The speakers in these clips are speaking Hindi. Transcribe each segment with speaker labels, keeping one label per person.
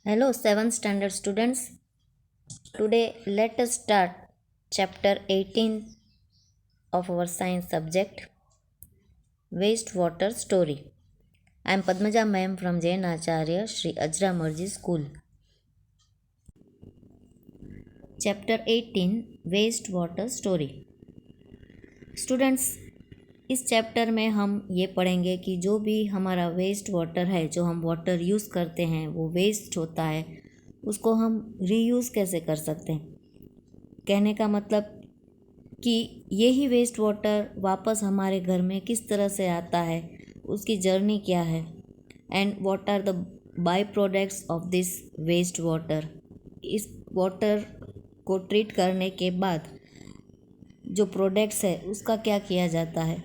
Speaker 1: Hello, 7th standard students. Today, let us start chapter 18 of our science subject Wastewater Story. I am Padmaja ma'am from Jain Acharya Shri Ajra Marji School. Chapter 18 Wastewater Story. Students, इस चैप्टर में हम ये पढ़ेंगे कि जो भी हमारा वेस्ट वाटर है, जो हम वाटर यूज़ करते हैं, वो वेस्ट होता है, उसको हम रीयूज़ कैसे कर सकते हैं। कहने का मतलब कि यही वेस्ट वाटर वापस हमारे घर में किस तरह से आता है, उसकी जर्नी क्या है, and what are the by products of this waste water. इस वाटर को ट्रीट करने के बाद जो प्रोडक्ट्स है उसका क्या किया जाता है,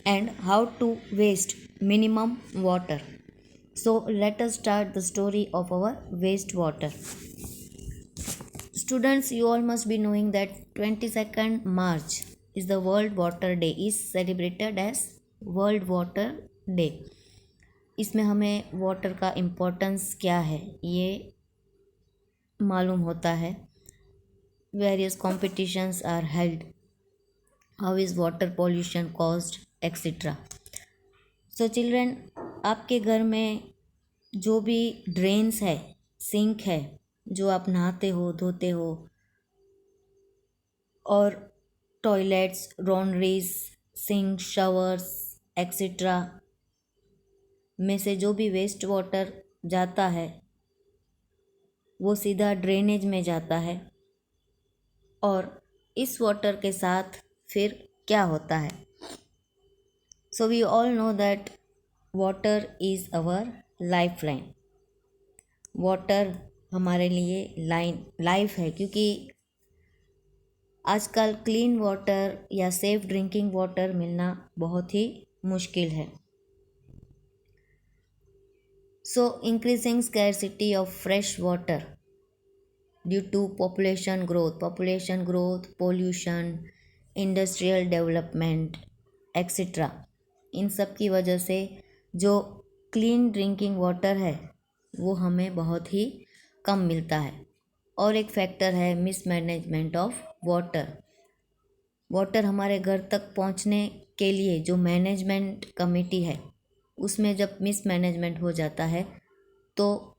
Speaker 1: and how to waste minimum water. So let us start the story of our waste water. Students, you all must be knowing that 22nd March is the World Water Day, is celebrated as World Water Day. इसमें हमें वाटर का इम्पोर्टेंस क्या है ये मालूम होता है। Various competitions are held, how is water pollution caused etcetera. So children, आपके घर में जो भी ड्रेन्स है, सिंक है, जो आप नहाते हो, धोते हो, और toilets, laundries, sink, showers etcetera में से जो भी वेस्ट वाटर जाता है वो सीधा ड्रेनेज में जाता है। और इस वाटर के साथ फिर क्या होता है। So we all know that water is our lifeline. Water हमारे लिए लाइफ है, क्योंकि आजकल क्लीन वाटर या सेफ ड्रिंकिंग वाटर मिलना बहुत ही मुश्किल है। So increasing scarcity of fresh water due to population growth, pollution, industrial development etcetera, इन सब की वजह से जो क्लीन ड्रिंकिंग वाटर है वो हमें बहुत ही कम मिलता है। और एक फैक्टर है मिसमैनेजमेंट ऑफ वाटर हमारे घर तक पहुंचने के लिए जो मैनेजमेंट कमेटी है, उसमें जब मिसमैनेजमेंट हो जाता है तो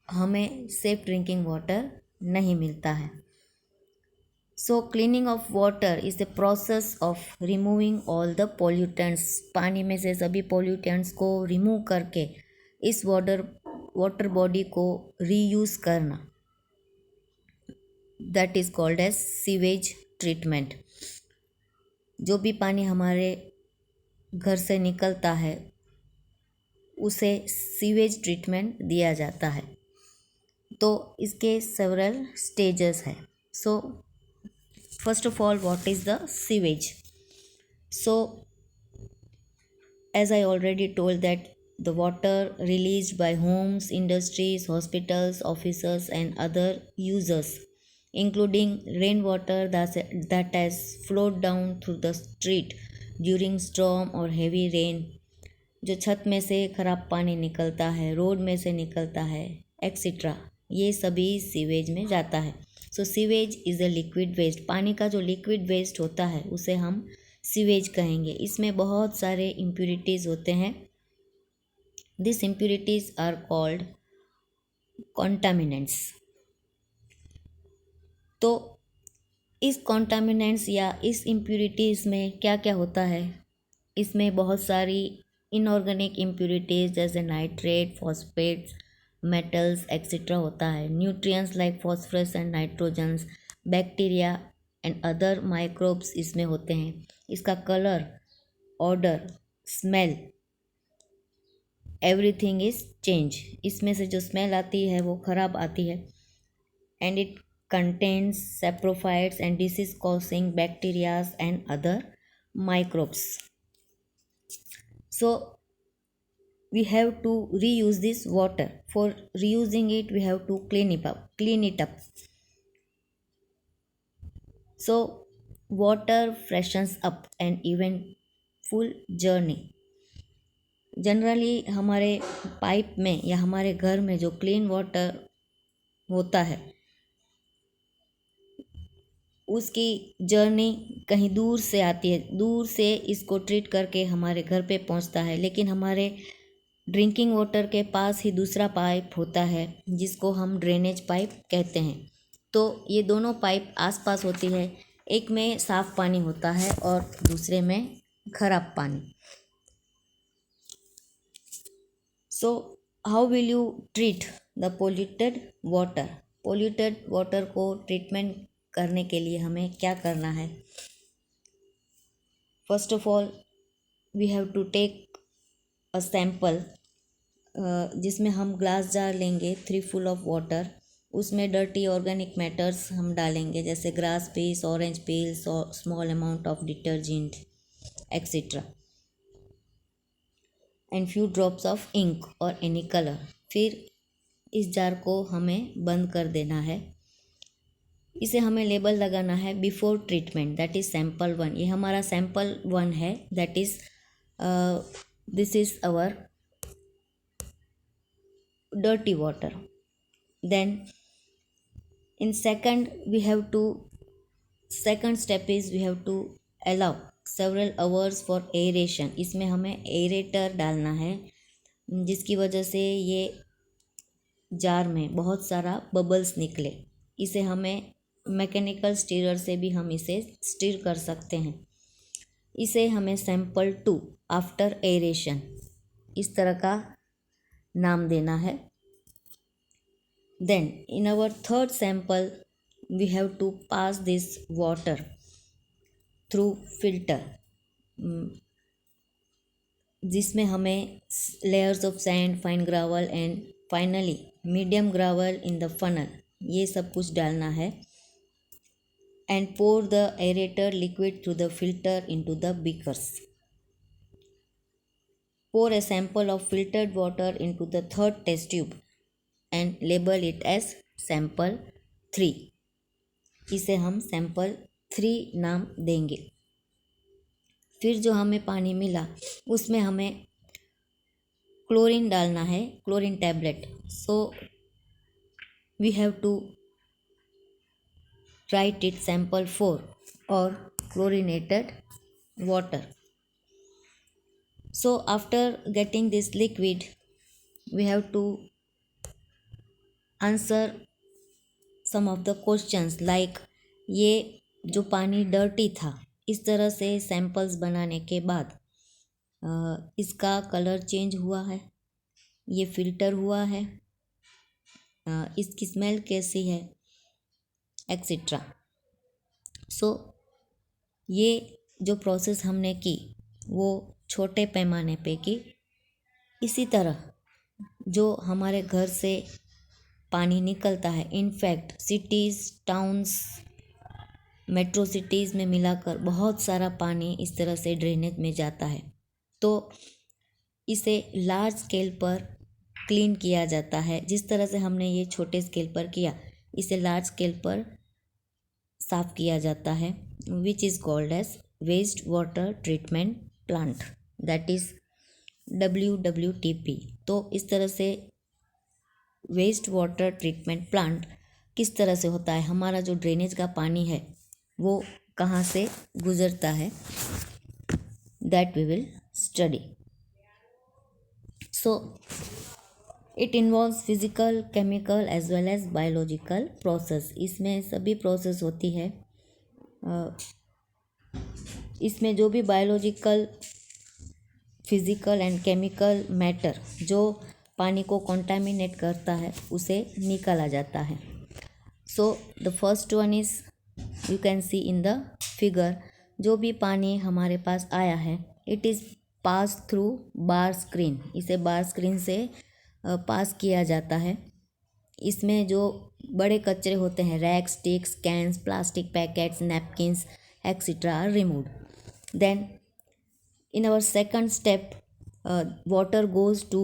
Speaker 1: हमें सेफ ड्रिंकिंग वाटर नहीं मिलता है। So cleaning of water is the process of removing all the pollutants. पानी में से सभी पोल्यूटेंट्स को रिमूव करके इस वाटर बॉडी को रीयूज़ करना, that is called as sewage treatment. जो भी पानी हमारे घर से निकलता है उसे सीवेज ट्रीटमेंट दिया जाता है। तो इसके सेवरल स्टेजेस हैं। So first of all, what is the sewage? So as I already told that the water released by homes, industries, hospitals, offices and other users, including rainwater that has flowed down through the street during storm or heavy rain, जो छत में से ख़राब पानी निकलता है, रोड में से निकलता है एक्सेट्रा, ये सभी सीवेज में जाता है। So sewage is a liquid waste. पानी का जो लिक्विड वेस्ट होता है उसे हम सीवेज कहेंगे। इसमें बहुत सारे इम्प्यूरिटीज़ होते हैं। This impurities are called contaminants. तो इस कॉन्टामिनेंट्स या इस इम्प्यूरिटीज़ में क्या क्या होता है, इसमें बहुत सारी इनऑर्गेनिक इम्प्यूरिटीज़ जैसे नाइट्रेट, फॉस्फेट्स, मेटल्स एक्सेट्रा होता है। Nutrients like phosphorus and nitrogens, bacteria and other microbes इसमें होते हैं। इसका colour, order, smell, everything is change. इसमें से जो स्मेल आती है वो ख़राब आती है। And it contains saprophytes and disease causing bacterias and other microbes. So we have to reuse this water. For reusing it, we have to clean it up. So water freshens up an eventful journey. Generally हमारे पाइप में या हमारे घर में जो क्लीन वाटर होता है उसकी जर्नी कहीं दूर से आती है, दूर से इसको ट्रीट करके हमारे घर पे पहुंचता है। लेकिन हमारे ड्रिंकिंग वाटर के पास ही दूसरा पाइप होता है जिसको हम ड्रेनेज पाइप कहते हैं। तो ये दोनों पाइप आसपास होती है, एक में साफ़ पानी होता है और दूसरे में खराब पानी। So how will you treat the polluted water? Polluted water को ट्रीटमेंट करने के लिए हमें क्या करना है? First of all we have to take a sample, जिसमें हम ग्लास जार लेंगे 3 फुल ऑफ वाटर। उसमें डर्टी ऑर्गेनिक मैटर्स हम डालेंगे, जैसे ग्रास पीस, ऑरेंज पील्स और small amount of detergent etcetera, and few drops of ink और एनी कलर। फिर इस जार को हमें बंद कर देना है। इसे हमें लेबल लगाना है before treatment, that is sample 1। ये हमारा सैम्पल 1 है, that is this is our dirty water. Then in second step is we have to allow several hours for aeration. इसमें हमें एरेटर डालना है जिसकी वजह से ये जार में बहुत सारा बबल्स निकले। इसे हमें मैकेनिकल स्टीरर से भी हम इसे स्टीर कर सकते हैं। इसे हमें सैम्पल 2 आफ्टर एरेशन इस तरह का नाम देना है। Then in our third sample we have to pass this water through filter, जिसमें हमें layers of sand, fine gravel and finally medium gravel in the funnel, ये सब कुछ डालना है। And pour the aerator liquid through the filter into the beakers. Pour a sample of filtered water into the third test tube and label it as sample 3. इसे हम sample 3 नाम देंगे। फिर जो हमें पानी मिला उसमें हमें क्लोरीन डालना है, chlorine tablet. So we have to write it sample 4 और chlorinated water. So after getting this liquid we have to answer some of the questions like ये जो पानी डर्टी था, इस तरह से सैंपल्स बनाने के बाद इसका कलर चेंज हुआ है, ये फिल्टर हुआ है, इसकी स्मेल कैसी है, एक्सेट्रा। सो ये जो प्रोसेस हमने की वो छोटे पैमाने पे की। इसी तरह जो हमारे घर से पानी निकलता है, in fact cities, towns, metro cities में मिलाकर बहुत सारा पानी इस तरह से ड्रेनेज में जाता है। तो इसे लार्ज स्केल पर क्लीन किया जाता है। जिस तरह से हमने ये छोटे स्केल पर किया, इसे लार्ज स्केल पर साफ़ किया जाता है, which is called as waste water treatment plant, that is WWTP। तो इस तरह से वेस्ट वाटर ट्रीटमेंट प्लांट किस तरह से होता है, हमारा जो ड्रेनेज का पानी है वो कहाँ से गुज़रता है, that we will study. So it involves physical, chemical as well as biological process. इसमें सभी प्रोसेस होती है। इसमें जो भी biological, physical and chemical matter जो पानी को कॉन्टामिनेट करता है उसे निकाला जाता है। So the first one is you can see in the figure, जो भी पानी हमारे पास आया है it is pass through bar screen. इसे बार स्क्रीन से पास किया जाता है। इसमें जो बड़े कचरे होते हैं, rack, sticks, cans, plastic packets, napkins etcetera are removed. Then in our second step water goes to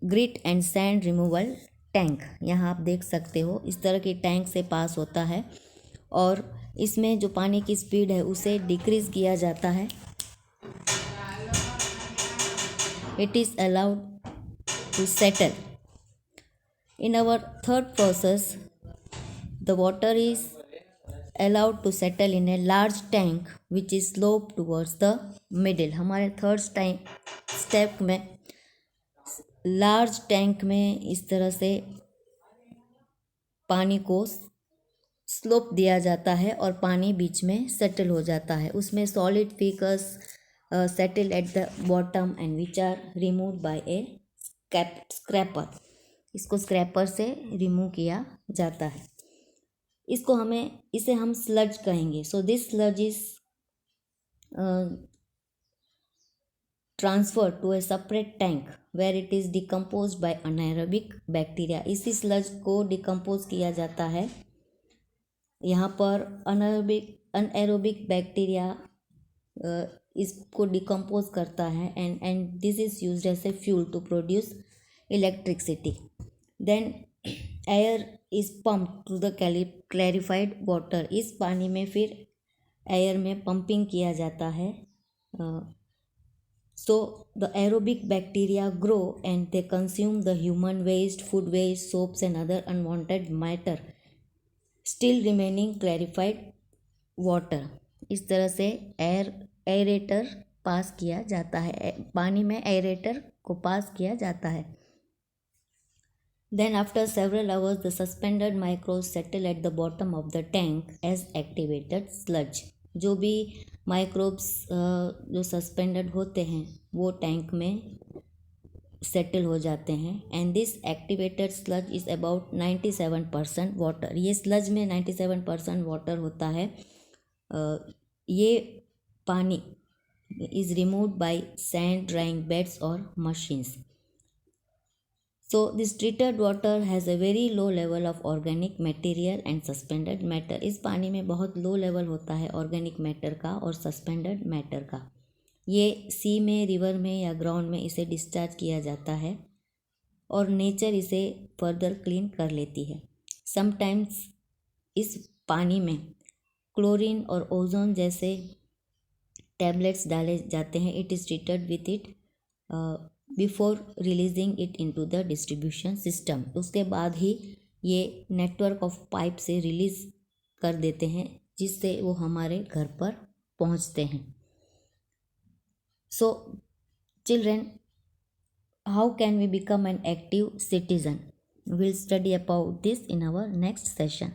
Speaker 1: grit and sand removal tank। यहाँ आप देख सकते हो इस तरह की टैंक से पास होता है और इसमें जो पानी की स्पीड है उसे डिक्रीज़ किया जाता है। It is allowed to settle In our third process, the water is allowed to settle in a large tank which is sloped towards the middle. हमारे थर्ड स्टेप में लार्ज टैंक में इस तरह से पानी को स्लोप दिया जाता है और पानी बीच में सेटल हो जाता है. उसमें solid faeces settle at the bottom and which are remove by a scraper. इसको स्क्रैपर से रिमूव किया जाता है. इसे हम स्लज कहेंगे. So this sludge is transfer to a separate tank where it is decompose by anaerobic bacteria. इसी स्लज को डिकम्पोज किया जाता है. यहाँ पर अनएरोबिक बैक्टीरिया इसको डिकम्पोज करता है and this is used as a fuel to produce electricity. Then air is pump to the clarified water. इस पानी में फिर एयर में पंपिंग किया जाता है. So the aerobic bacteria grow and they consume the human waste, food waste, soaps and other unwanted matter still remaining clarified water. इस तरह से एरेटर पास किया जाता है. पानी में एरेटर को पास किया जाता है. Then after several hours the suspended microbes settle at the bottom of the tank as activated sludge. जो भी माइक्रोब्स जो सस्पेंडेड होते हैं वो टैंक में सेटल हो जाते हैं. And this activated sludge is about 97% water. ये स्लज में 97% वाटर होता है. ये पानी is removed by sand drawing beds और machines. So this treated water has a very low level of organic material and suspended matter. इस पानी में बहुत लो लेवल होता है ऑर्गेनिक मैटर का और सस्पेंडेड मैटर का. ये सी में, रिवर में या ग्राउंड में इसे डिस्चार्ज किया जाता है और नेचर इसे फर्दर क्लीन कर लेती है. समटाइम्स इस पानी में क्लोरीन और ओजोन जैसे टैबलेट्स डाले जाते हैं. It is treated with it before releasing it into the distribution system. उसके बाद ही ये नेटवर्क ऑफ पाइप से रिलीज़ कर देते हैं जिससे वो हमारे घर पर पहुंचते हैं. So children, how can we become an active citizen? Will study about this in our next session.